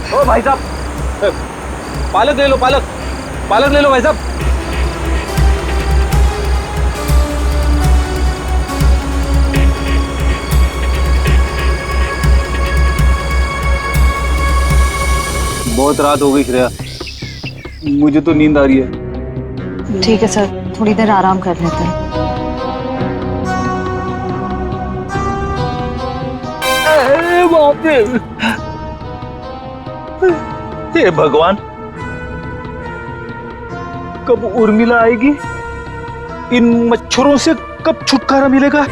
ओ भाई साहब, पालक ले लो, पालक पालक ले लो भाई साहब। बहुत रात हो गई श्रेया, मुझे तो नींद आ रही है। ठीक है सर, थोड़ी देर आराम कर लेते हैं। बाप रे, हे भगवान, कब उर्मिला आएगी? इन मच्छरों से कब छुटकारा मिलेगा?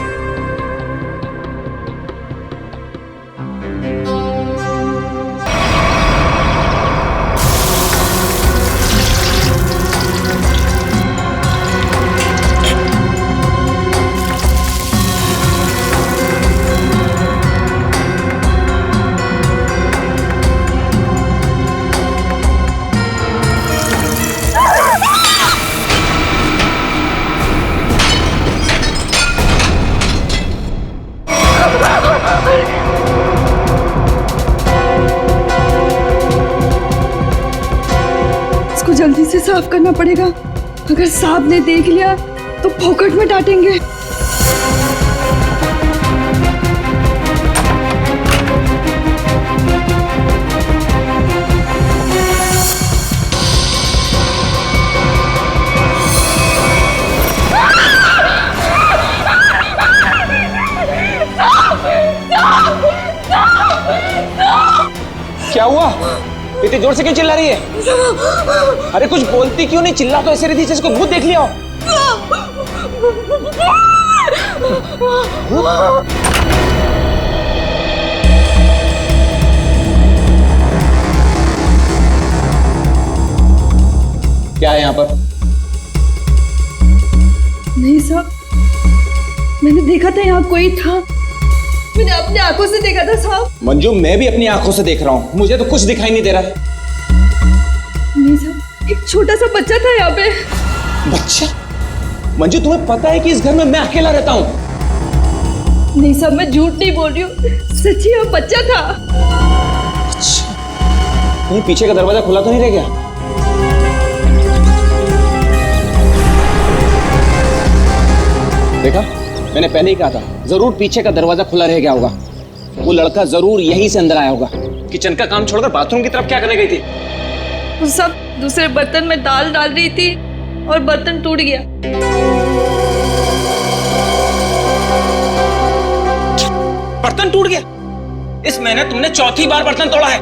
इसको जल्दी से साफ करना पड़ेगा। अगर साहब ने देख लिया तो फोकट में डांटेंगे। क्या हुआ? इतनी जोर से क्यों चिल्ला रही है? अरे कुछ बोलती क्यों नहीं? चिल्ला तो ऐसे रही थी जैसे कोई भूत देख लिया हो। क्या है यहाँ पर? नहीं साहब, मैंने देखा था यहाँ कोई था। मैंने अपनी आंखों से देखा था साहब। मंजू, मैं भी अपनी आंखों से देख रहा हूँ, मुझे तो कुछ दिखाई नहीं दे रहा। नहीं साहब, एक छोटा सा बच्चा था यहाँ पे। बच्चा? मंजू, तुम्हें पता है कि इस घर में मैं अकेला रहता हूँ? नहीं साहब, मैं झूठ नहीं बोल रही हूँ, सच्ची यहाँ बच्चा था। अच्छा, कहीं पीछे का दरवाजा खुला तो नहीं रह गया? देखा, मैंने पहले ही कहा था, जरूर पीछे का दरवाजा खुला रह गया होगा। वो लड़का जरूर यहीं से अंदर आया होगा। किचन का काम छोड़कर बाथरूम की तरफ क्या करने गई थी? वो सब दूसरे बर्तन में दाल डाल रही थी और बर्तन टूट गया। बर्तन टूट गया? इस महीने तुमने चौथी बार बर्तन तोड़ा है।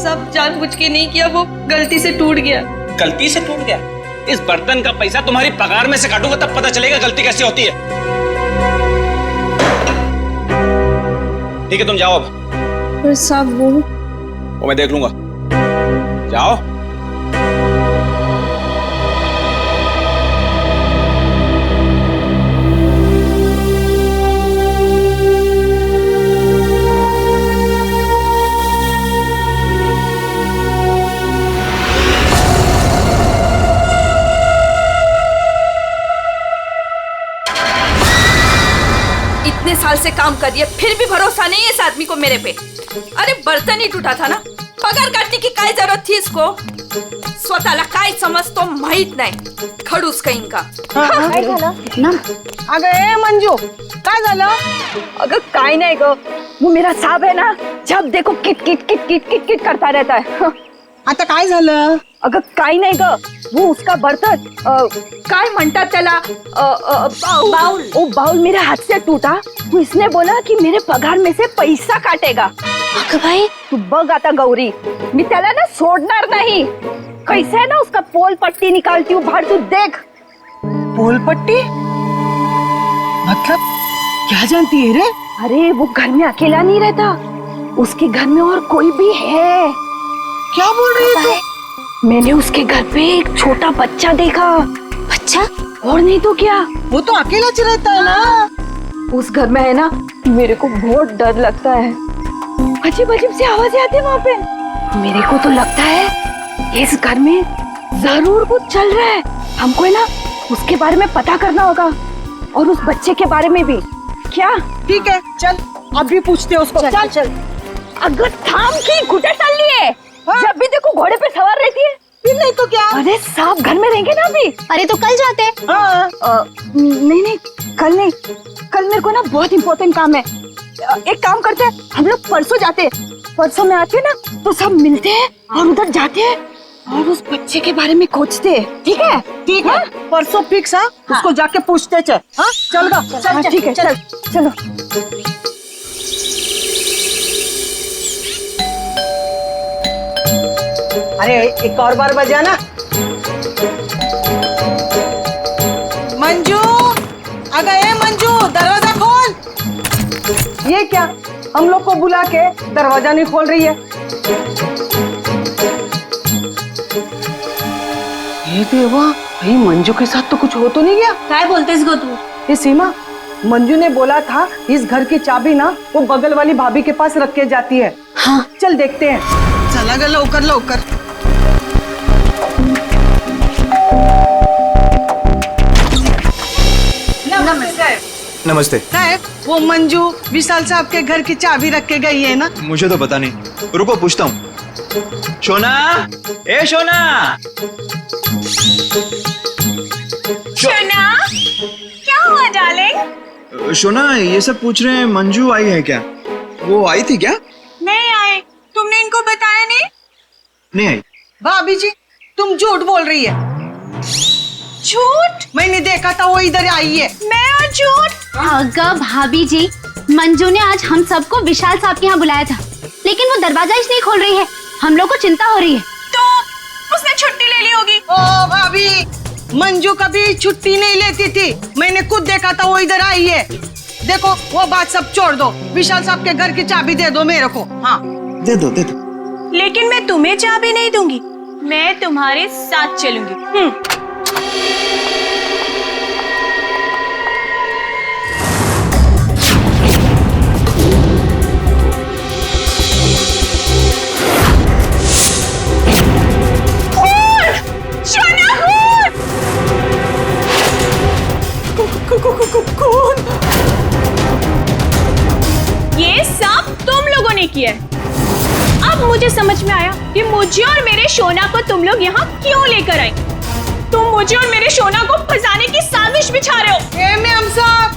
सब जानबूझ के नहीं किया, वो गलती से टूट गया। गलती से टूट गया? इस बर्तन का पैसा तुम्हारी पगार में से काटूंगा, तब पता चलेगा गलती कैसे होती है। ठीक है, तुम जाओ अब। पर साहब वो मैं देख लूंगा। जाओ। इतने साल से काम कर रही है, फिर भी भरोसा नहीं है इस आदमी को मेरे पे। अरे बर्तन ही टूटा था ना, पगार काटने की काय जरूरत थी इसको? स्वतःला काय समज तो माहित नाही, खडूस कहीं का। काय झालं? अगं ए मंजू, काय झालं? अगं काय नाही ग, वो मेरा साहब है ना, जब देखो kit kit kit kit kit kit करता रहता है। आता काय झालं? अगं काय नाही ग, वो उसका बर्तन काय म्हणतात त्याला, बाउल, वो बाउल मेरे हाथ से टूटा। वो इसने बोला कि मेरे पगार में से पैसा काटेगा। अगं भाई तू बघ आता गौरी, मी त्याला ना सोडणार नहीं। कैसे है ना उसका पोल पट्टी निकालती हूँ बाहर, तू देख। पोल पट्टी? मतलब क्या जानती है रे? अरे वो घर में अकेला नहीं रहता, उसके घर में और कोई भी है। क्या बोल रही है तू? मैंने उसके घर पे एक छोटा बच्चा देखा। बच्चा? और नहीं तो क्या, वो तो अकेला रहता है ना। उस घर में है ना, मेरे को बहुत डर लगता है। अजीब अजीब सी आवाजें आती है वहाँ पे। मेरे को तो लगता है इस घर में जरूर कुछ चल रहा है। हमको है ना उसके बारे में पता करना होगा, और उस बच्चे के बारे में भी। क्या? ठीक है, चल अभी पूछते हैं उसको। चल चल। अगं थांब की, कुठे चालली आहे? जब भी देखो घोड़े पे सवार रहती है। फिर नहीं तो क्या? अरे साहब घर में रहेंगे ना अभी। अरे तो कल जाते हैं। हाँ। नहीं नहीं कल नहीं, कल मेरे को ना बहुत इम्पोर्टेंट काम है। एक काम करते हैं, हम लोग परसों जाते हैं। परसों में आते हैं ना तो सब मिलते हैं और उधर जाते हैं और उस बच्चे के बारे में खोजते हैं। ठीक है? ठीक है, परसों फिक्स है। उसको जाके पूछते चल। हाँ चल गा, हाँ, ठीक है चल चलो। अरे एक और बार बजाना। मंजू, अगर ए मंजू दरवाजा खोल। ये क्या, हम लोग को बुला के दरवाजा नहीं खोल रही है? ये देवा, भाई मंजू के साथ तो कुछ हो तो नहीं गया? क्या बोलते इसको तू? ये सीमा, मंजू ने बोला था इस घर की चाबी ना वो बगल वाली भाभी के पास रख के जाती है। हाँ चल देखते हैं। चला गया, लवकर लवकर। नमस्ते। साहब, वो मंजू विशाल साहब के घर की चाबी रख के गई है ना? मुझे तो पता नहीं, रुको पूछता हूँ। शोना, ए शोना। शोना, क्या हुआ डार्लिंग? शोना, ये सब पूछ रहे हैं मंजू आई है क्या? वो आई थी क्या? नहीं आए। तुमने इनको बताया नहीं? नहीं आई। भाभी जी, तुम झूठ बोल रही है। झूठ? मैंने देखा था वो इधर आई है। मैं और झूठ? अगर भाभी जी, मंजू ने आज हम सबको विशाल साहब के यहाँ बुलाया था, लेकिन वो दरवाजा ही नहीं खोल रही है। हम लोग को चिंता हो रही है। तो उसने छुट्टी ले ली होगी। ओ भाभी, मंजू कभी छुट्टी नहीं लेती थी। मैंने खुद देखा था वो इधर आई है। देखो वो बात सब छोड़ दो, विशाल साहब के घर की चाबी दे दो मेरे को। हाँ दे दो दे दो। लेकिन मैं तुम्हें चाबी नहीं दूंगी, मैं तुम्हारे साथ चलूंगी। कौन? ये सब तुम लोगों ने किया है। अब मुझे समझ में आया कि मुझे और मेरे शोना को तुम लोग यहाँ क्यों लेकर आए। तुम मुझे और मेरे शोना को फंसाने की साजिश बिछा रहे हो। ए मैम साहब,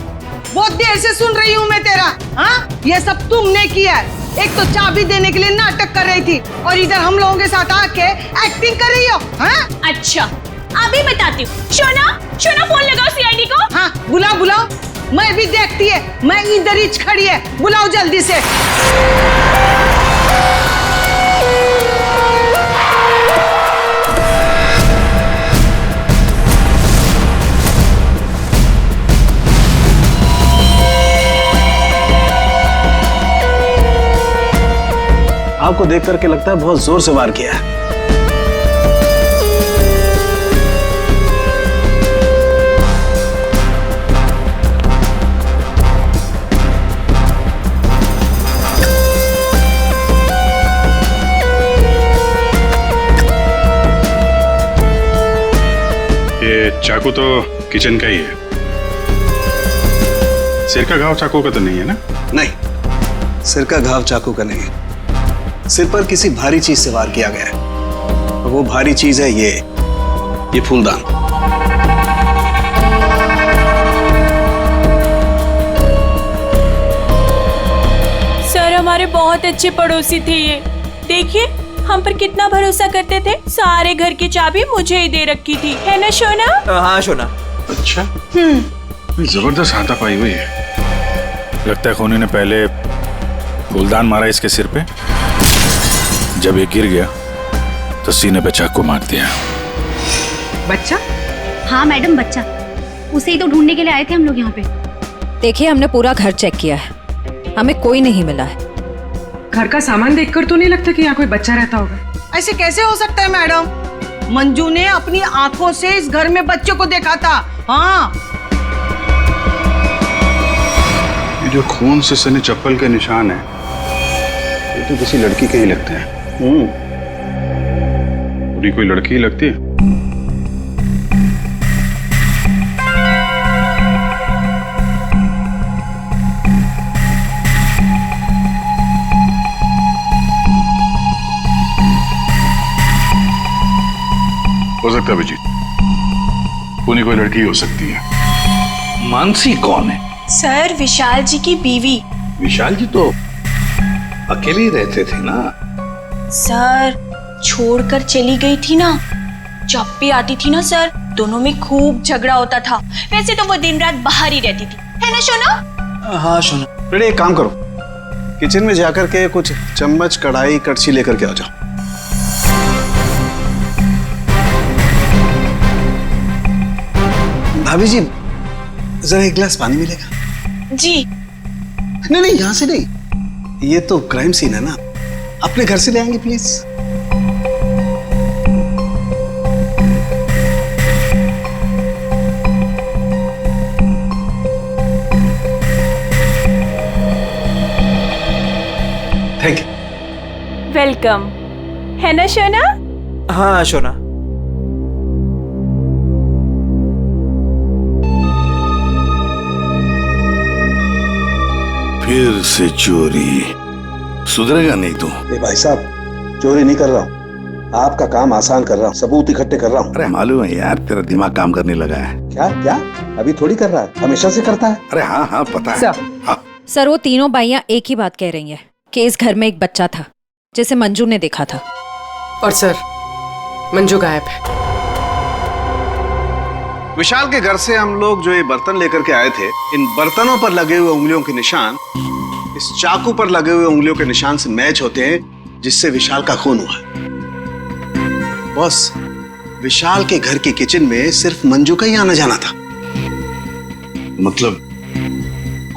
बहुत देर से सुन रही हूँ मैं तेरा। हाँ, ये सब तुमने किया है। एक तो चाबी देने के लिए नाटक कर रही थी और इधर हम लोगों के साथ आके एक्टिंग कर रही हो। हाँ? अच्छा, अभी बताती हूँ। शोना, शोना फोन लगाओ सीआईडी को। हाँ बुलाओ बुलाओ, मैं भी देखती है। मैं इधर ही खड़ी है, बुलाओ जल्दी से। आपको देख करके लगता है बहुत जोर से वार किया है। ये चाकू तो किचन का ही है। सिर का घाव चाकू का तो नहीं है ना? नहीं, सिर का घाव चाकू का नहीं है। सिर पर किसी भारी चीज से वार किया गया है और वो भारी चीज है ये फूलदान। सर हमारे बहुत अच्छे पड़ोसी थे ये। देखिए हम पर कितना भरोसा करते थे। सारे घर की चाबी मुझे ही दे रखी थी, है ना शोना? हाँ शोना। अच्छा, जबरदस्त हाथापाई हुई है। लगता है खूनी ने पहले फूलदान मारा इसके सिर पे, जब ये गिर गया तो सीने पे चाकू मार दिया। बच्चा? हाँ मैडम, बच्चा। उसे ही तो ढूंढने के लिए आए थे हम लोग यहाँ पे। देखिए, हमने पूरा घर चेक किया है, हमें कोई नहीं मिला है। घर का सामान देखकर तो नहीं लगता कि यहाँ कोई बच्चा रहता होगा। ऐसे कैसे हो सकता है मैडम? मंजू ने अपनी आंखों से इस घर में बच्चों को देखा था। हाँ, ये जो खून से सने चप्पल के निशान है, ये तो किसी लड़की के ही लगते हैं। पूरी कोई लड़की ही लगती है। हो सकता है अभिजीत, पुनी कोई लड़की हो सकती है। मानसी कौन है? सर, विशाल जी की बीवी। विशाल जी तो अकेले ही रहते थे ना। सर, छोड़कर चली गई थी ना, जब भी आती थी ना सर, दोनों में खूब झगड़ा होता था। वैसे तो वो दिन रात बाहर ही रहती थी, है ना शोना? हाँ शोना। बेटे एक काम करो, किचन में जाकर के कुछ चम्मच, कढ़ाई, कड़छी लेकर के आ जाओ। भाभी जी, जरा एक गिलास पानी मिलेगा? जी। नहीं नहीं, यहां से नहीं, ये तो क्राइम सीन है ना, अपने घर से ले आएंगे प्लीज। Thank you. वेलकम, है ना शोना? हाँ शोना। फिर से चोरी, सुधरेगा नहीं तू। भाई साहब, चोरी नहीं कर रहा हूँ, आपका काम आसान कर रहा हूँ, सबूत इकट्ठे कर रहा हूँ। अरे मालूम है यार, तेरा दिमाग काम करने लगा है। क्या क्या? अभी थोड़ी कर रहा है, हमेशा से करता है। अरे हाँ हाँ पता है। हाँ। सर, वो तीनों बाइयां एक ही बात कह रही हैं कि इस घर में एक बच्चा था जिसे मंजू ने देखा था। और सर, मंजू गायब है। विशाल के घर से हम लोग जो ये बर्तन लेकर के आए थे, इन बर्तनों पर लगे हुए उंगलियों के निशान इस चाकू पर लगे हुए उंगलियों के निशान से मैच होते हैं, जिससे विशाल का खून हुआ। बॉस, विशाल के घर के किचन में सिर्फ मंजू का ही आना जाना था। मतलब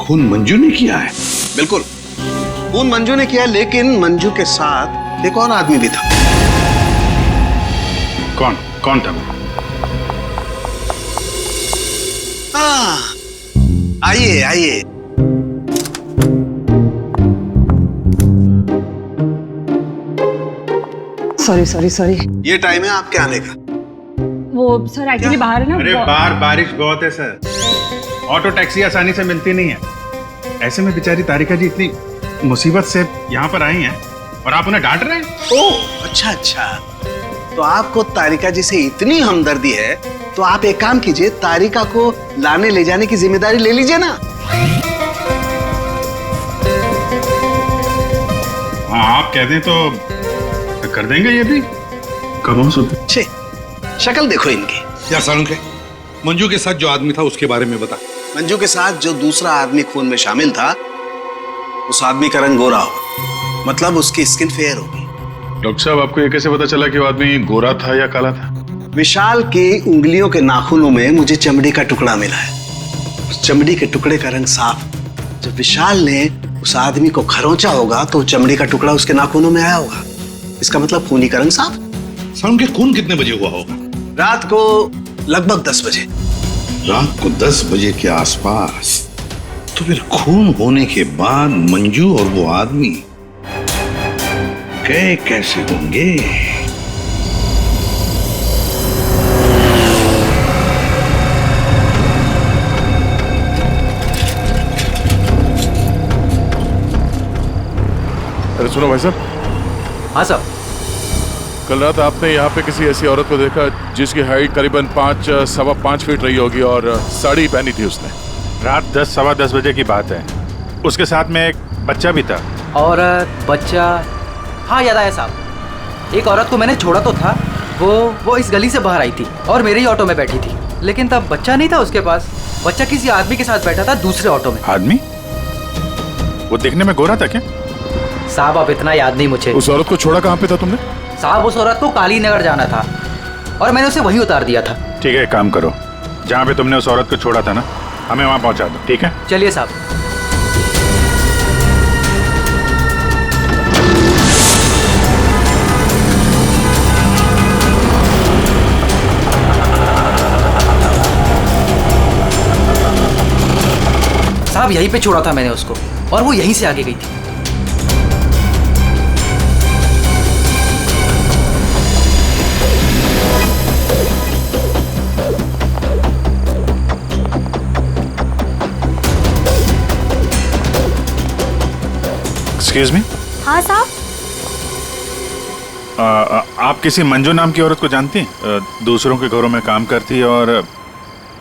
खून मंजू ने किया है? बिल्कुल, खून मंजू ने किया, लेकिन मंजू के साथ एक और आदमी भी था। कौन कौन था? आइए आइए। सॉरी। ये टाइम है आपके आने का। वो सर एक्चुअली बाहर है ना। अरे बाहर बारिश बहुत है सर, ऑटो टैक्सी आसानी से मिलती नहीं है। ऐसे में बेचारी तारिका जी इतनी मुसीबत से यहाँ पर आई हैं और आप उन्हें डांट रहे हैं। ओह अच्छा, तो आपको तारिका जी से इतनी हमदर्दी है तो आप एक काम कीजिए, तारिका को लाने ले जाने की जिम्मेदारी ले लीजिए ना। हाँ, आप कह दें तो कर देंगे ये भी। कब हो सकते? शक्ल देखो इनकी। क्या सारुण के मंजू के साथ जो आदमी था उसके बारे में बता। मंजू के साथ जो दूसरा आदमी खून में शामिल था, उस आदमी का रंग गोरा होगा, मतलब उसकी स्किन फेयर होगी। डॉक्टर साहब, आपको ये कैसे पता चला कि वो आदमी गोरा था या काला था? विशाल की उंगलियों के नाखूनों में मुझे चमड़ी का टुकड़ा मिला है। उस चमड़ी के टुकड़े का रंग साफ। जब विशाल ने उस आदमी को खरोंचा होगा तो चमड़ी का टुकड़ा उसके नाखूनों में आया होगा। इसका मतलब खूनी का रंग साफ। सारुण के खून कितने बजे हुआ होगा? रात को लगभग 10 बजे। रात को 10 बजे के आसपास। तो फिर खून होने के बाद मंजू और वो आदमी गए कैसे होंगे? अरे सुनो भाई साहब। हाँ साहब। कल रात आपने यहाँ पे किसी ऐसी औरत को देखा जिसकी हाइट करीबन 5-5.25 फीट रही होगी और साड़ी पहनी थी उसने। रात 10-10:15 बजे की बात है। उसके साथ में एक बच्चा भी था। औरत, बच्चा, हाँ याद आया साहब। एक औरत को मैंने छोड़ा तो था, वो इस गली से बाहर आई थी और मेरे ही ऑटो में बैठी थी, लेकिन तब बच्चा नहीं था उसके पास। बच्चा किसी आदमी के साथ बैठा था दूसरे ऑटो में। आदमी? वो देखने में गोरा था क्या? साहब अब इतना याद नहीं मुझे। उस औरत को छोड़ा कहाँ पे था तुमने? साहब उस औरत को काली नगर जाना था और मैंने उसे वहीं उतार दिया था। ठीक है, एक काम करो, जहाँ पे तुमने उस औरत को छोड़ा था ना, हमें वहाँ पहुँचा दो। ठीक है, चलिए साहब। साहब यहीं पे छोड़ा था मैंने उसको और वो यहीं से आगे गई थी। Excuse me. हाँ साहब। आप किसी मंजू नाम की औरत को जानती हैं? दूसरों के घरों में काम करती और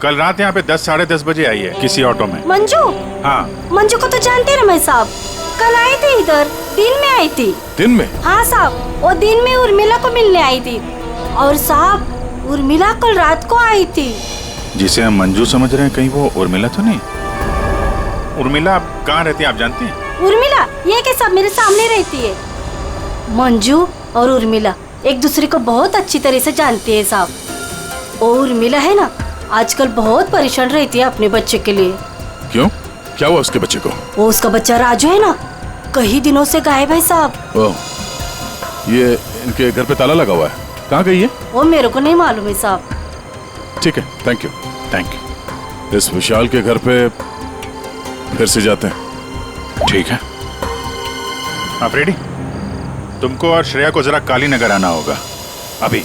कल रात यहाँ पे 10 साढ़े 10 बजे आई है किसी ऑटो में। मंजू? हाँ। मंजू को तो जानते हैं रमेश साहब, कल आई थी इधर, दिन में आई थी। दिन में? हाँ साहब, वो दिन में उर्मिला को मिलने आई थी। और साहब उर्मिला कल रात को आई थी। जिसे हम मंजू समझ रहे हैं, कहीं वो उर्मिला तो नहीं? उर्मिला कहाँ रहती है आप जानती हैं? उर्मिला ये के सब मेरे सामने रहती है। मंजू और उर्मिला एक दूसरे को बहुत अच्छी तरह से जानती है साहब। और उर्मिला है ना, आजकल बहुत परेशान रहती है अपने बच्चे के लिए। क्यों? क्या हुआ उसके बच्चे को? वो उसका बच्चा राजू है ना, कई दिनों से गायब है साहब। ओह, ये इनके घर पे ताला लगा हुआ है, कहाँ गई है? वो मेरे को नहीं मालूम है साहब। ठीक है, थैंक यू। Thank you. इस विशाल के घर पे फिर से जाते हैं। ठीक है। आप रेडी? तुमको और श्रेया को जरा काली नगर आना होगा अभी।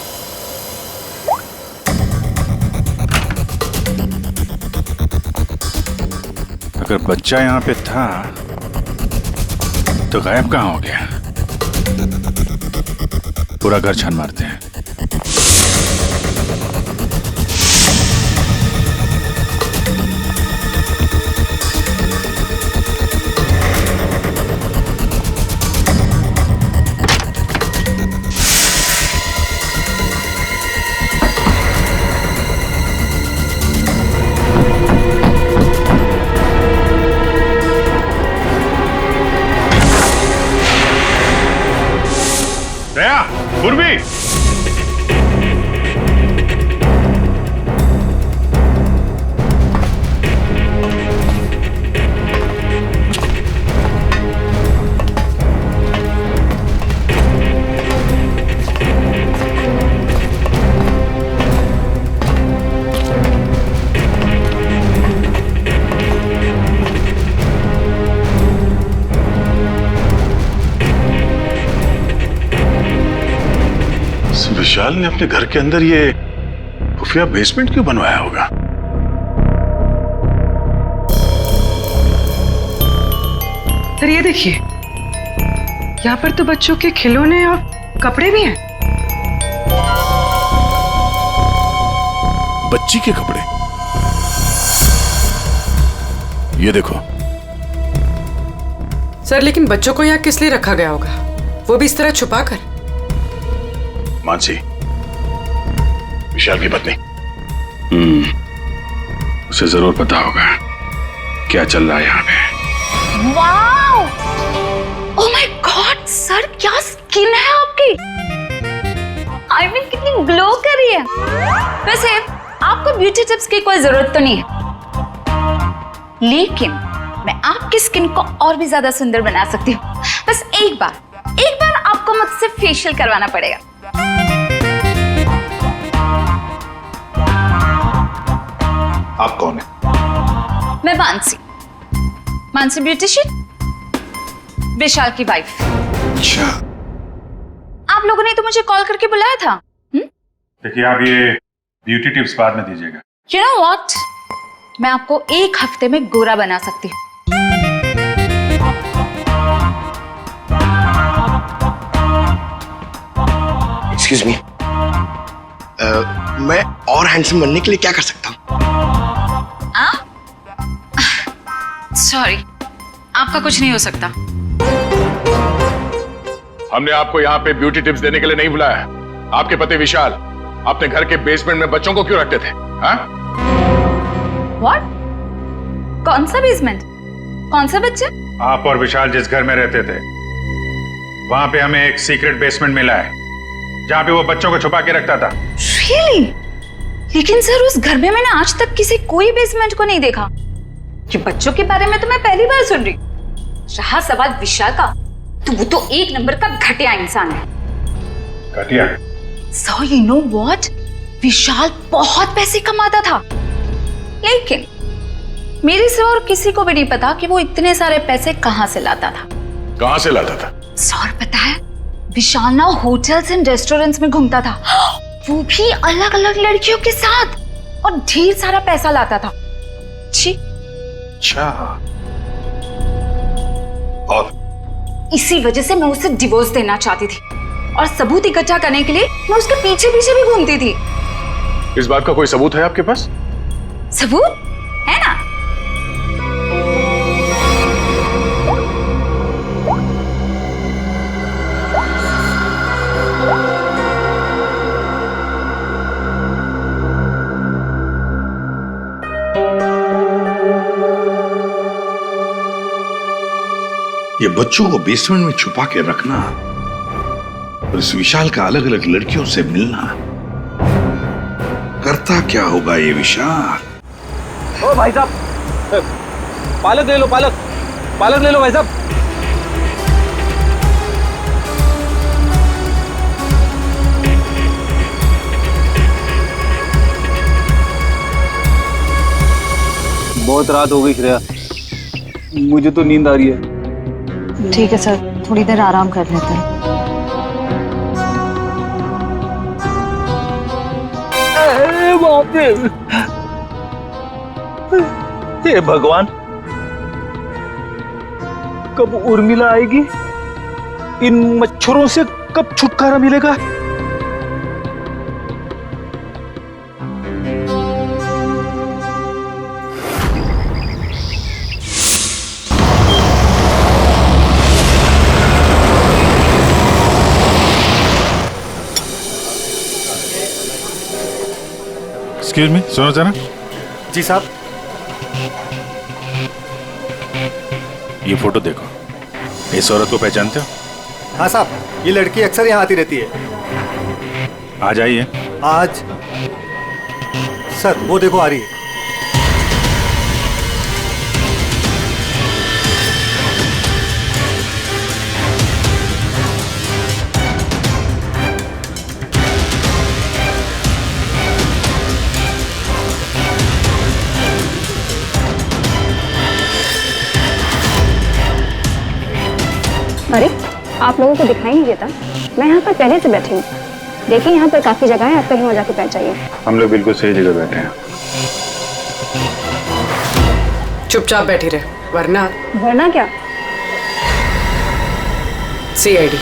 अगर बच्चा यहाँ पे था तो गायब कहाँ हो गया? पूरा घर छान मारते हैं। पूर्वी, विशाल ने अपने घर के अंदर ये खुफिया बेसमेंट क्यों बनवाया होगा? सर ये देखिए, यहाँ पर तो बच्चों के खिलौने और कपड़े भी हैं। बच्ची के कपड़े? ये देखो। सर लेकिन बच्चों को यहाँ किस लिए रखा गया होगा, वो भी इस तरह छुपा कर? मानसी, विशाल की पत्नी, उसे जरूर पता होगा क्या चल रहा है यहाँ पे। Wow! Oh my God sir, क्या स्किन है आपकी! आई मीन कितनी ग्लो कर रही है। वैसे आपको ब्यूटी टिप्स की कोई जरूरत तो नहीं है, लेकिन मैं आपकी स्किन को और भी ज्यादा सुंदर बना सकती हूँ। बस एक बार आपको मुझसे फेशियल करवाना पड़ेगा। आप कौन है? मैं मानसी ब्यूटिशियन, विशाल की वाइफ। अच्छा। आप लोगों ने तो मुझे कॉल करके बुलाया था। देखिए, आप ये ब्यूटी टिप्स बाद में दीजिएगा। You know what? मैं आपको 1 हफ्ते में गोरा बना सकती हूँ। Excuse me. मैं और हैंडसम बनने के लिए क्या कर सकता हूँ? सॉरी, आपका कुछ नहीं हो सकता। हमने आपको यहाँ पे ब्यूटी टिप्स देने के लिए नहीं बुलाया। आपके पति विशाल अपने घर के बेसमेंट में बच्चों को क्यों रखते थे? हाँ? What? कौन सा बेसमेंट? कौन सा बच्चा? आप और विशाल जिस घर में रहते थे, वहां पे हमें एक सीक्रेट बेसमेंट मिला है जहाँ पे वो बच्चों को छुपा के रखता था। Really? लेकिन सर उस घर में मैंने आज तक किसी कोई बेसमेंट को नहीं देखा। कि बच्चों के बारे में तो मैं पहली बार सुन रही। रहा सवाल विशाल का, तो वो तो 1 नंबर का घटिया इंसान है। घटिया? So you know what? विशाल बहुत पैसे कमाता था, लेकिन मेरे से और किसी को भी नहीं पता कि वो इतने सारे पैसे कहाँ से लाता था। कहाँ से लाता था? सर पता है, विशाल ना होटल्स एंड रेस्टोरेंट्स में घूमता था, वो भी अलग अलग लड़कियों के साथ, और ढेर सारा पैसा लाता था। छी। अच्छा। और इसी वजह से मैं उसे डिवोर्स देना चाहती थी, और सबूत इकट्ठा करने के लिए मैं उसके पीछे पीछे भी घूमती थी। इस बात का कोई सबूत है आपके पास? सबूत है ना? ये बच्चों को बेसमेंट में छुपा के रखना और इस विशाल का अलग अलग लड़कियों से मिलना, करता क्या होगा ये विशाल? ओ भाई साहब, पालक ले लो, पालक ले लो भाई साहब। बहुत रात हो गई श्रेया, मुझे तो नींद आ रही है। ठीक है सर, थोड़ी देर आराम कर लेते हैं। हे भगवान, कब उर्मिला आएगी? इन मच्छरों से कब छुटकारा मिलेगा? एक्सक्यूज मी, सुनो जरा। जी साहब। ये फोटो देखो, इस औरत को पहचानते हो? हाँ साहब, ये लड़की अक्सर यहाँ आती रहती है। आज आई है? आज सर वो देखो आ रही है। अरे आप लोगों को दिखाई नहीं देता? मैं यहाँ पर पहले से बैठी हूँ। देखिए यहाँ पर काफी जगह है, आप कहीं और जाके बैठ जाइए। हम लोग बिल्कुल सही जगह बैठे हैं। चुपचाप बैठी रहे, वरना क्या? CID।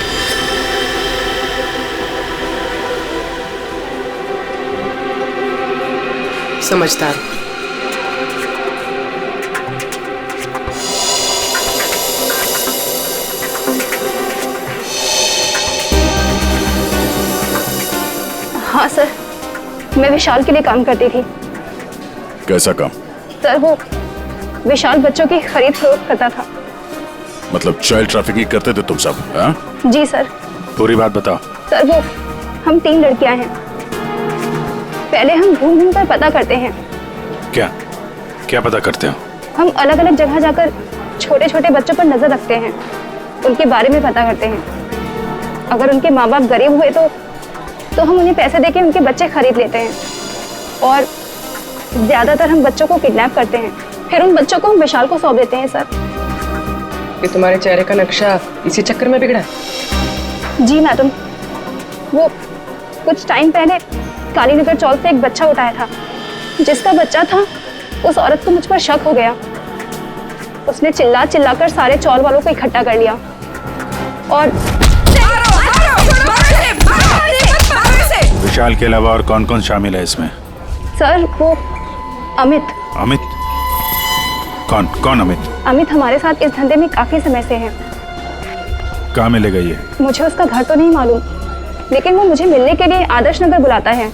समझदार। हाँ सर, मैं विशाल के लिए काम करती थी। कैसा काम? सर वो विशाल बच्चों की खरीद फरोख्त करता था। मतलब चाइल्ड ट्रैफिकिंग करते थे तुम सब? हाँ? जी सर। पूरी बात बताओ। सर वो हम 3 लड़कियां हैं। पहले हम घूम घूम कर पता करते हैं। क्या क्या पता करते हो? हम अलग अलग जगह जाकर छोटे छोटे बच्चों पर नजर रखते हैं, उनके बारे में पता करते हैं। अगर उनके माँ बाप गरीब हुए तो हम उन्हें पैसे देके उनके बच्चे खरीद लेते हैं। और ज्यादातर हम बच्चों को किडनैप करते हैं, फिर उन बच्चों को हम विशाल को सौंप देते हैं। सर ये तुम्हारे चेहरे का नक्शा इसी चक्कर में बिगड़ा? जी मैडम, वो कुछ टाइम पहले कालीनगर चौल से एक बच्चा उठाया था। जिसका बच्चा था उस औरत को मुझ पर शक हो गया। उसने चिल्ला चिल्लाकर सारे चौल वालों को इकट्ठा कर लिया और विशाल के अलावा और कौन कौन शामिल है इसमें? सर वो अमित। अमित? कौन कौन अमित? अमित हमारे साथ इस धंधे में काफी समय से है। कहाँ मिलेगा ये? मुझे उसका घर तो नहीं मालूम, लेकिन वो मुझे मिलने के लिए आदर्श नगर बुलाता है।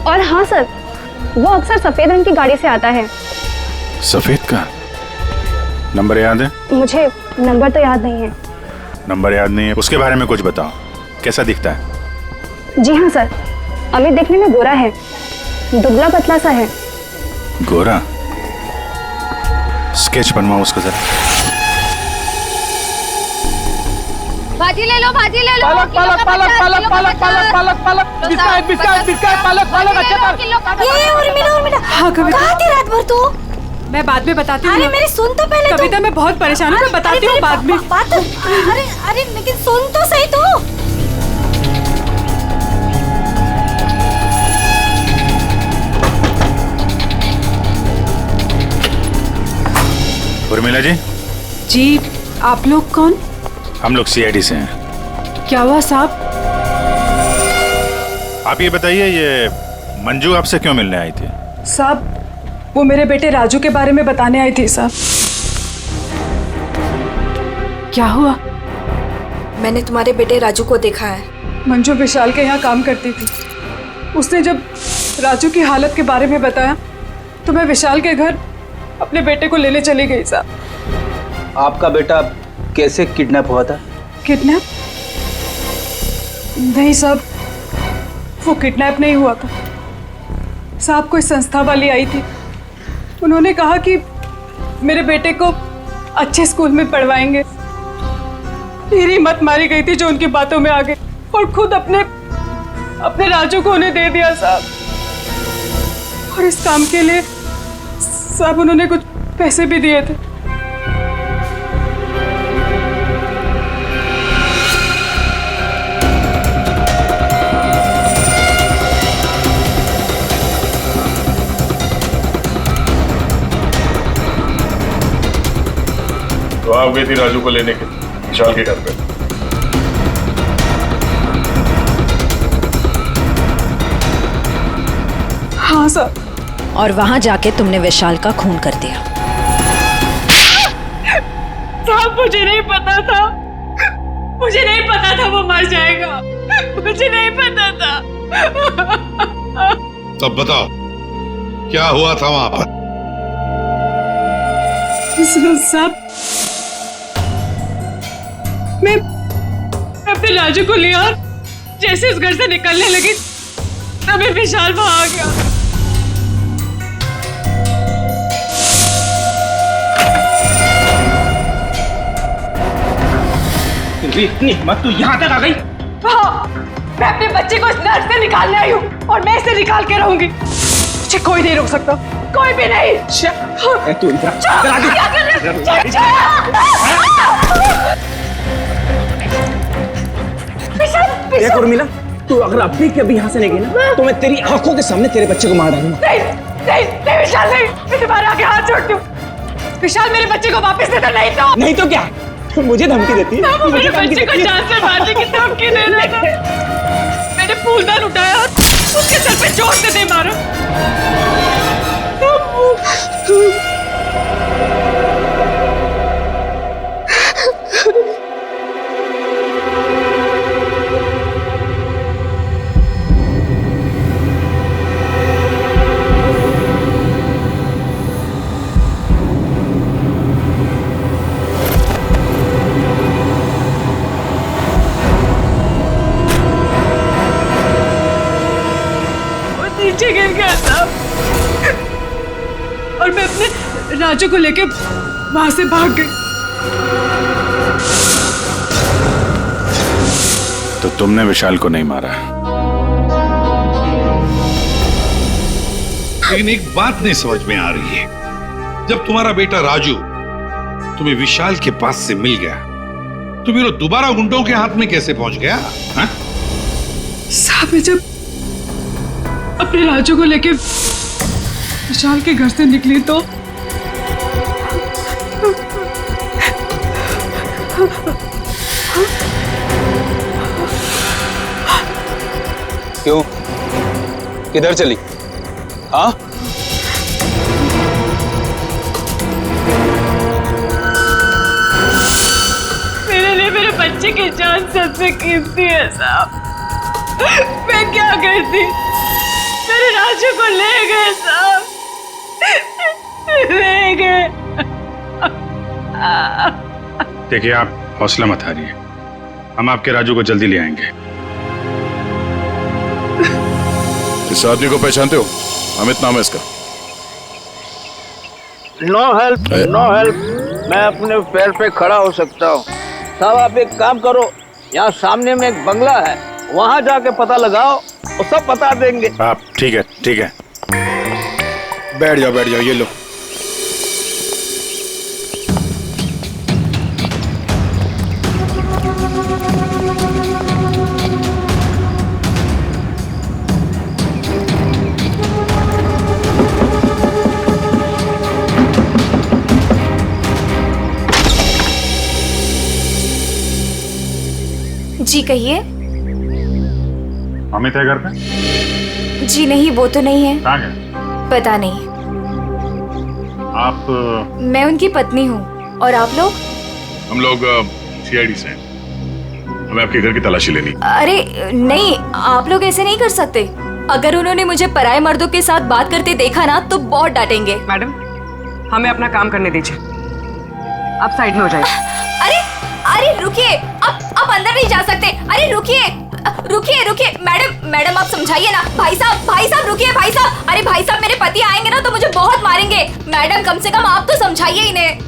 और हाँ सर, वो अक्सर सफेद रंग की गाड़ी से आता है। सफेद का? नंबर याद है? मुझे नंबर तो याद नहीं है। नंबर याद नहीं है? उसके बारे में कुछ बताओ, कैसा दिखता है? जी हाँ सर, अमित देखने में गोरा है, दुबला पतला सा है। गोरा? स्केच बनवाओ उसका जरा। भाजी ले लो, भाजी ले लो। पालक पालक पालक पालक पालक पालक पालक पालक बिस्किट बिस्किट बिस्किट पालक पालक अच्छा पालक। ये उर्मिला हाँ कविता, कहाँ थी रात भर तू? मैं बाद में बताती हूँ। अरे मेरी सुन तो पहले। कविता मैं बहुत परेशान हूँ, मैं बताती हूँ बाद में। अरे अरे लेकिन सुन तो सही तू। उर्मिला जी। जी आप लोग कौन? हम लोग CID से हैं। क्या हुआ साहब? आप ये बताइए, ये मंजू आपसे क्यों मिलने आई थी? साहब वो मेरे बेटे राजू के बारे में बताने आई थी साहब। क्या हुआ? मैंने तुम्हारे बेटे राजू को देखा है। मंजू विशाल के यहाँ काम करती थी। उसने जब राजू की हालत के बारे में बताया तो मैं विशाल के घर अपने बेटे को लेने चली गई साहब। आपका बेटा कैसे किडनैप हुआ था? किडनैप? नहीं साहब, वो किडनैप नहीं हुआ था साहब। कोई संस्था वाली आई थी। उन्होंने कहा कि मेरे बेटे को अच्छे स्कूल में पढ़वाएंगे। मेरी मत मारी गई थी जो उनकी बातों में आ गई और खुद अपने राजू को उन्हें दे दिया साहब। और इस काम के लिए साहब उन्होंने कुछ पैसे भी दिए थे। तो आप गई थी राजू को लेने के विशाल के घर पे? हाँ सर। और वहां जाके तुमने विशाल का खून कर दिया। साहब मुझे नहीं पता था। मुझे नहीं पता था वो मर जाएगा। मुझे नहीं पता था। तब बताओ क्या हुआ था वहां पर? साहब मैं अपने राजू को लिया और जैसे इस घर से निकलने लगी तभी विशाल वहां आ गया। इतनी हिम्मत तू यहाँ तक आ गई? हाँ, मैं अपने बच्चे को इस नर्क से निकालने आई हूँ और मैं इसे निकाल के रहूंगी। मुझे कोई नहीं रोक सकता, कोई भी नहीं। तू देख उर्मिला, तू अगर अभी के अभी यहाँ से नहीं गई ना तो मैं तेरी आंखों के सामने तेरे बच्चे को मार डालूंगा। नहीं विशाल, नहीं। मैं तुम्हारे आगे हाथ जोड़ती हूँ। विशाल मेरे बच्चे को वापस दे दो, नहीं तो क्या? मुझे धमकी देती है? वो मेरे बच्चे को जान से मारने की धमकी दे रहा था। मैंने फूलदान उठाया और उसके सर पे जोर से दे मारा। नीचे गिर गया था और मैं अपने राजू को लेके वहां से भाग गई। तो तुमने विशाल को नहीं मारा? लेकिन एक बात नहीं समझ में आ रही है, जब तुम्हारा बेटा राजू तुम्हें विशाल के पास से मिल गया तो फिर वो दोबारा गुंडों के हाथ में कैसे पहुंच गया? साहब मैं जब अपने राजू को लेके विशाल के घर से निकली तो क्यों? किधर चली? हाँ? मेरे लिए मेरे बच्चे की जान सबसे कीमती है साहब। मैं क्या करती? मेरे राजू को ले गए साहब, ले गए। देखिए आप हौसला मत हारिए, हम आपके राजू को जल्दी ले आएंगे। इस आदमी को पहचानते हो? अमित नाम है इसका। No help, no help. मैं अपने पैर पे खड़ा हो सकता हूँ। साहब आप एक काम करो, यहाँ सामने में एक बंगला है, वहाँ जाके पता लगाओ और सब बता देंगे। आप ठीक है, ठीक है। बैठ जाओ, ये लो। जी जी कहिए। अमित है घर पे? जी नहीं, वो तो नहीं है। कहाँ गया? पता नहीं। आप मैं उनकी पत्नी हूँ। और आप लोग? हम लोग सीआईडी से हैं। हमें आपके घर की तलाशी लेनी। अरे नहीं, आप लोग ऐसे नहीं कर सकते। अगर उन्होंने मुझे पराये मर्दों के साथ बात करते देखा ना तो बहुत डांटेंगे। मैडम, हमें अपना काम करने दीजिए। आप साइड में हो जाइए। अरे अरे रुकिए, आप अंदर नहीं जा सकते। अरे रुकिए रुकिए रुकिए, मैडम आप समझाइए ना। भाई साहब रुकिए भाई साहब। अरे भाई साहब, मेरे पति आएंगे ना तो मुझे बहुत मारेंगे। मैडम कम से कम आप तो समझाइए इन्हें।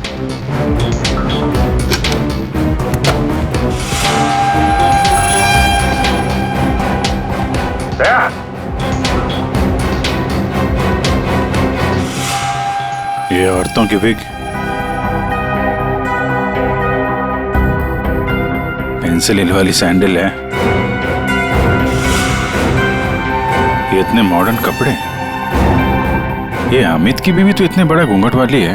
ये औरतों की विग, पेंसिल हिल वाली सैंडल है, ये इतने मॉडर्न कपड़े। ये अमित की बीवी तो इतने बड़ा घूंघट वाली है,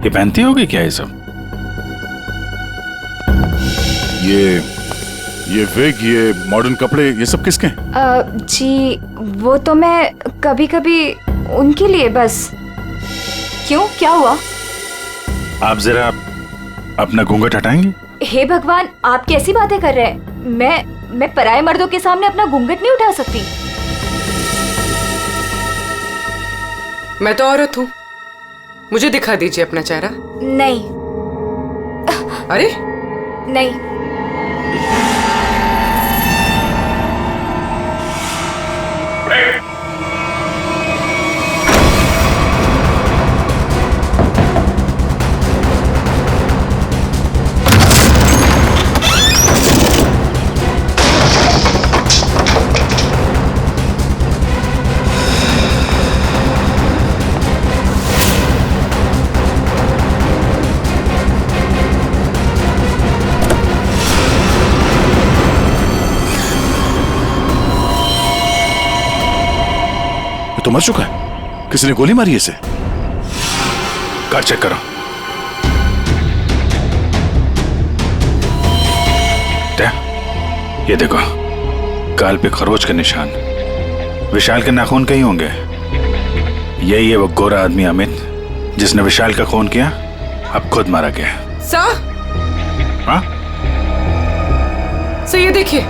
ये पहनती होगी क्या ये सब? ये विग, ये मॉडर्न कपड़े, ये सब किसके हैं? जी वो तो मैं कभी कभी उनके लिए बस। क्यों, क्या हुआ? आप जरा अपना घूंघट हटाएंगे? हे भगवान, आप कैसी बातें कर रहे हैं? मैं पराये मर्दों के सामने अपना घूंघट नहीं उठा सकती। मैं तो औरत हूँ, मुझे दिखा दीजिए अपना चेहरा। नहीं। अरे नहीं। तो मर चुका है, किसी ने गोली मारी है इसे। कार चेक करो। ये देखो, गाल पे खरोच के निशान। विशाल के नाखून कहीं होंगे। यही है वो गोरा आदमी अमित जिसने विशाल का खून किया, अब खुद मारा गया। सर, हाँ सर ये देखिए।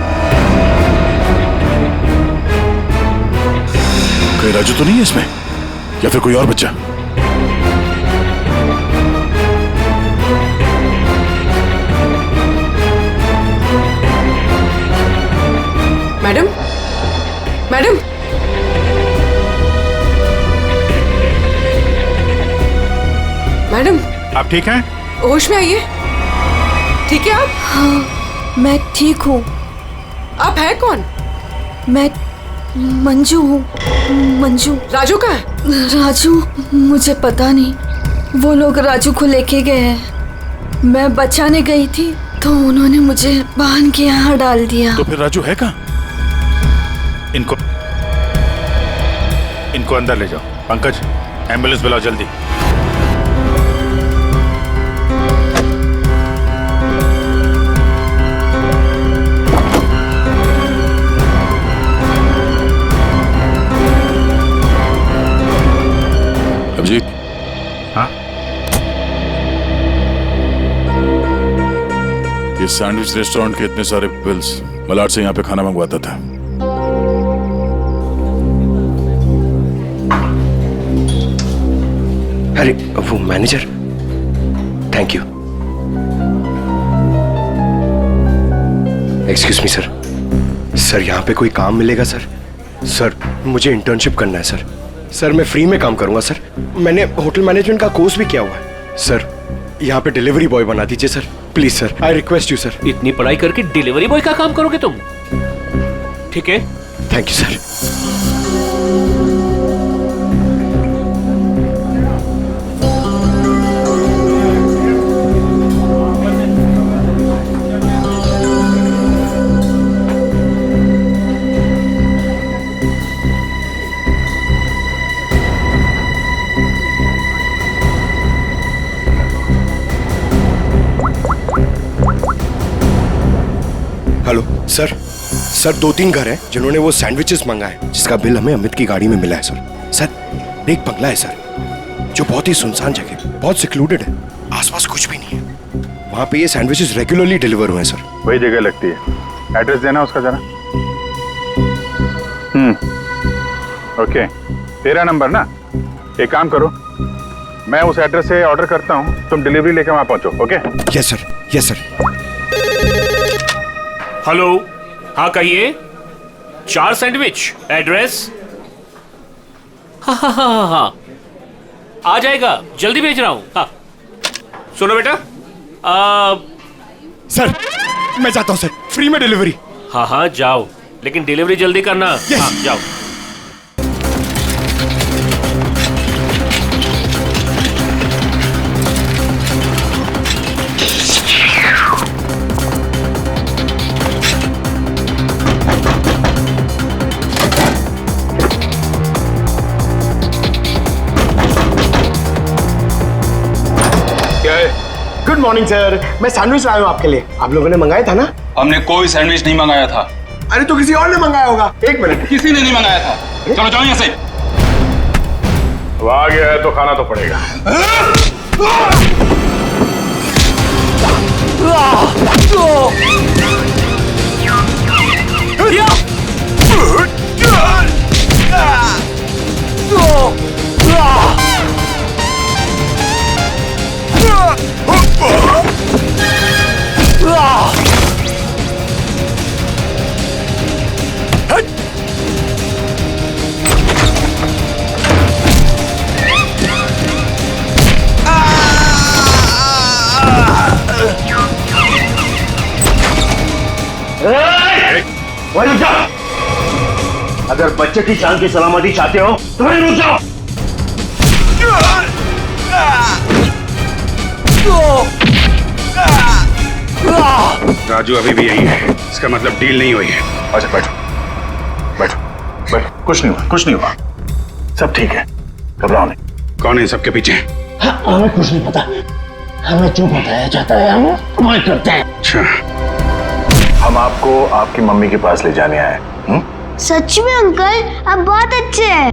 कोई राजू तो नहीं है इसमें, या फिर कोई और बच्चा? मैडम, मैडम, मैडम, आप ठीक हैं? होश में आइए। ठीक है आप? हाँ, मैं ठीक हूँ। आप है कौन? मैं मंजू हूँ। मंजू। राजू कहाँ है? राजू, मुझे पता नहीं। वो लोग राजू को लेके गए हैं। मैं बचाने गई थी तो उन्होंने मुझे बांध के यहाँ डाल दिया। तो फिर राजू है कहाँ? इनको अंदर ले जाओ। पंकज, एम्बुलेंस बुलाओ जल्दी। अभिजीत। हाँ? ये सैंडविच रेस्टोरेंट के इतने सारे बिल्स मलाड से यहाँ पे खाना मंगवाता था। अरे वो manager, thank you. Excuse me sir. Sir यहाँ पे कोई काम मिलेगा सर? सर मुझे इंटर्नशिप करना है सर। सर मैं फ्री में काम करूंगा सर। मैंने होटल मैनेजमेंट का कोर्स भी किया हुआ है सर। यहाँ पे डिलीवरी बॉय बना दीजिए sir, please sir, I request you sir. इतनी पढ़ाई करके डिलीवरी बॉय का काम करोगे तुम? ठीक है, थैंक यू सर। सर 2-3 घर हैं जिन्होंने वो सैंडविचेस मंगाए जिसका बिल हमें अमित की गाड़ी में मिला है सर। सर एक बंगला है सर जो बहुत ही सुनसान जगह, बहुत सिक्लूडेड है, आसपास कुछ भी नहीं है। वहाँ पे ये सैंडविचेस रेगुलरली डिलीवर हुए हैं सर। वही जगह लगती है, एड्रेस देना उसका जरा। ओके, तेरा नंबर ना, एक काम करो, मैं उस एड्रेस से ऑर्डर करता हूँ, तुम डिलीवरी लेके वहां पहुंचो। Okay? Yes sir, yes sir. Hello, हाँ कहिए। 4 सैंडविच, एड्रेस? हाँ, आ जाएगा, जल्दी भेज रहा हूँ। हाँ सुनो बेटा, सर मैं जाता हूँ सर, फ्री में डिलीवरी। हाँ जाओ, लेकिन डिलीवरी जल्दी करना। हाँ जाओ। गुड मॉर्निंग सर, मैं सैंडविच लाया हूँ आपके लिए। आप लोगों ने मंगाया था ना? हमने कोई सैंडविच नहीं मंगाया था। अरे तो किसी और ने मंगाया होगा। एक मिनट, किसी ने नहीं मंगाया था। चलो जाओ यहाँ से। वो आ गया है तो खाना तो पड़ेगा। रुक जाओ। अगर बच्चे की जान की सलामती चाहते हो तो वहीं रुक जाओ। राजू अभी भी यही है, इसका मतलब डील नहीं हुई है। अच्छा बैठो बैठो बैठो, कुछ नहीं हुआ, कुछ नहीं हुआ, सब ठीक है, घबराओ नहीं। कौन है इन सबके पीछे? हमें कुछ नहीं पता, हमें जो बताया जाता है हम वही करते हैं। अच्छा, हम आपको आपकी मम्मी के पास ले जाने आए। सच में अंकल, आप बहुत अच्छे हैं।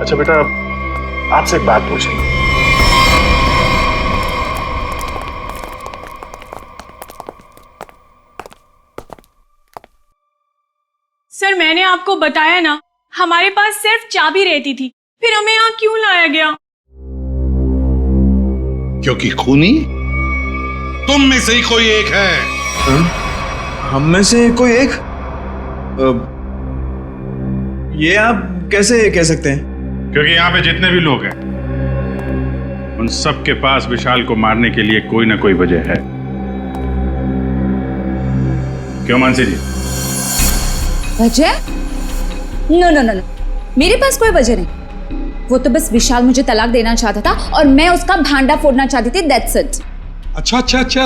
अच्छा बेटा, आपसे एक बात पूछेंगे। सर मैंने आपको बताया ना, हमारे पास सिर्फ चाबी रहती थी, फिर हमें यहाँ क्यों लाया गया? क्योंकि खूनी तुम में से ही कोई एक है। हम में से कोई एक? ये आप कैसे कह सकते हैं? क्योंकि यहाँ पे जितने भी लोग हैं उन सब के पास विशाल को मारने के लिए कोई ना कोई वजह है। क्यों मानसी जी? वजह? नो नो नो नो, मेरे पास कोई वजह नहीं। वो तो बस विशाल मुझे तलाक देना चाहता था और मैं उसका भांडा फोड़ना चाहती थी, दैट्स इट। अच्छा अच्छा अच्छा,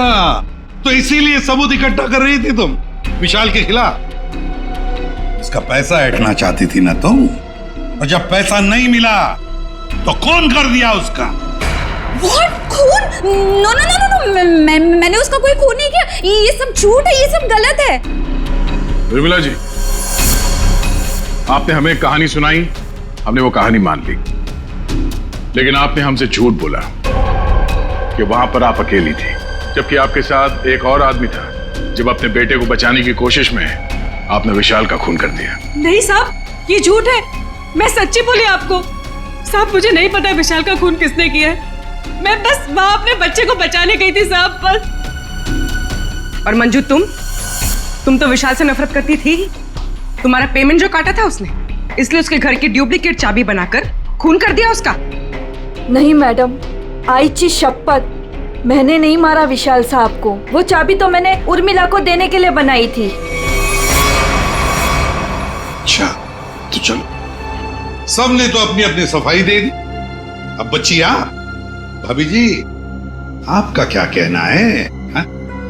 तो इसीलिए सबूत इकट्ठा कर रही थी तुम विशाल के खिलाफ? इसका पैसा ऐंठना चाहती थी ना तुम, और जब पैसा नहीं मिला तो खून कर दिया उसका। What? खून? नो नो नो नो, मैंने उसका कोई खून नहीं किया। ये सब झूठ है, ये सब गलत है। उर्मिला जी, आपने हमें कहानी सुनाई, हमने वो कहानी मान ली, लेकिन आपने हमसे झूठ बोला कि वहां पर आप अकेली थी, जबकि आपके साथ एक और आदमी था। जब अपने बेटे को बचाने की कोशिश में आपने विशाल का खून कर दिया। नहीं साहब, ये झूठ है, मैं सच्ची बोली आपको। साहब मुझे नहीं पता विशाल का खून किसने किया है, मैं बस वहां अपने बच्चे को बचाने गई थी साहब, बस। और मंजू, तुम तो विशाल से नफरत करती थी। तुम्हारा पेमेंट जो काटा था उसने, इसलिए उसके घर की डुप्लीकेट चाबी बनाकर खून कर दिया उसका। नहीं मैडम, आईची शपथ, मैंने नहीं मारा विशाल साहब को। वो चाबी तो मैंने उर्मिला को देने के लिए बनाई थी। अच्छा तो चलो, सबने तो अपनी अपनी सफाई दे दी। अब बच्ची आप, भाभी जी आपका क्या कहना है? हा?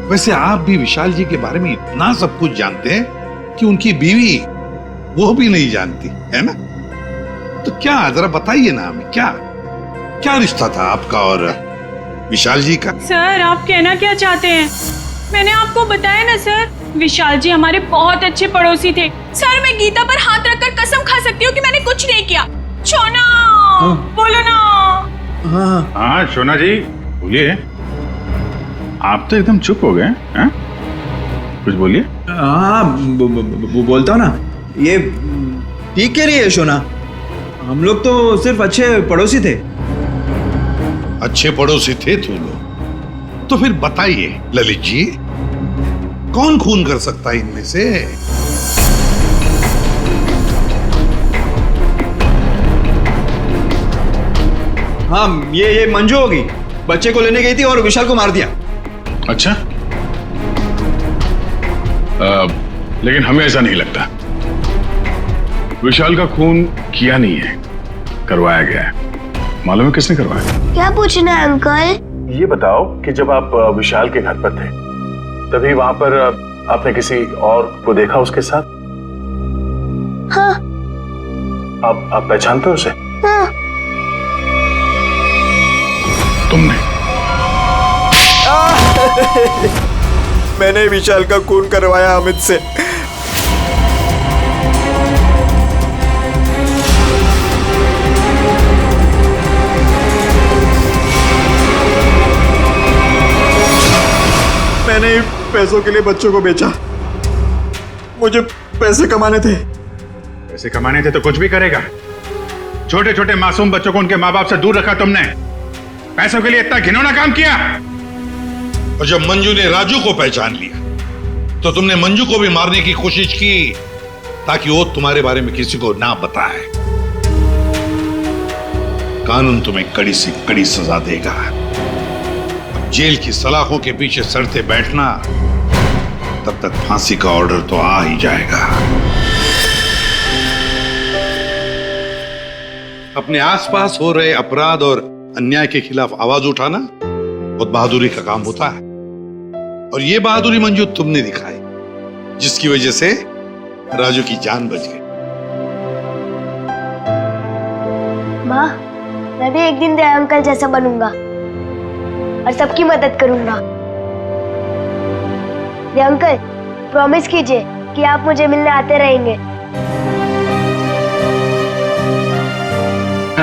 वैसे आप भी विशाल जी के बारे में इतना सब कुछ जानते हैं कि उनकी बीवी वो भी नहीं जानती है ना? तो क्या, जरा बताइए ना हमें, क्या क्या रिश्ता था आपका और विशाल जी का? सर आप कहना क्या चाहते हैं? मैंने आपको बताया ना सर, विशाल जी हमारे बहुत अच्छे पड़ोसी थे। सर मैं गीता पर हाथ रखकर कसम खा सकती हूँ कि मैंने कुछ नहीं किया। शोना बोलो ना। हाँ शोना जी बोलिए। आप तो एकदम चुप हो गए हैं? कुछ बोलिए। हाँ बोलता हूँ ना। ये ठीक कह रही है शोना, हम लोग तो सिर्फ अच्छे पड़ोसी थे। अच्छे पड़ोसी थे तुम लोग? तो फिर बताइए ललित जी, कौन खून कर सकता है इनमें से? हाँ ये मंजू होगी, बच्चे को लेने गई थी और विशाल को मार दिया। अच्छा लेकिन हमें ऐसा नहीं लगता। विशाल का खून किया नहीं है, करवाया गया है। मालूम है किसने करवाया? क्या पूछना है अंकल? ये बताओ कि जब आप विशाल के घर पर थे तभी वहां पर आपने किसी और को देखा उसके साथ? हाँ। आप पहचानते हो उसे? हाँ। तुमने? मैंने विशाल का खून करवाया अमित से। मैंने पैसों के लिए बच्चों को बेचा। मुझे पैसे कमाने थे। पैसे कमाने थे तो कुछ भी करेगा। छोटे छोटे मासूम बच्चों को उनके माँ बाप से दूर रखा तुमने। पैसों के लिए इतना घिनौना काम किया। और जब मंजू ने राजू को पहचान लिया तो तुमने मंजू को भी मारने की कोशिश की ताकि वो तुम्हारे बारे में किसी को ना बताए। कानून तुम्हें कड़ी से कड़ी सजा देगा। जेल की सलाखों के पीछे सड़ते बैठना, तब तक फांसी का ऑर्डर तो आ ही जाएगा। अपने आसपास हो रहे अपराध और अन्याय के खिलाफ आवाज उठाना बहुत बहादुरी का काम होता है, और ये बहादुरी मंजू तुमने दिखाई, जिसकी वजह से राजू की जान बच गई। माँ, मैं भी एक दिन दया अंकल जैसा बनूंगा और सबकी मदद करूंगा। दया अंकल, प्रॉमिस कीजिए कि आप मुझे मिलने आते रहेंगे।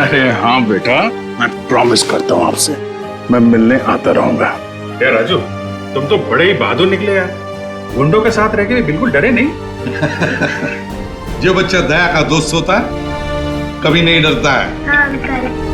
अरे हाँ बेटा, मैं प्रॉमिस करता हूँ आपसे, मैं मिलने आता रहूंगा। क्या राजू, तुम तो बड़े ही बहादुर निकले यार। गुंडों के साथ रह के बिल्कुल डरे नहीं। जो बच्चा दया का दोस्त होता है कभी नहीं डरता है। हाँ अंकल।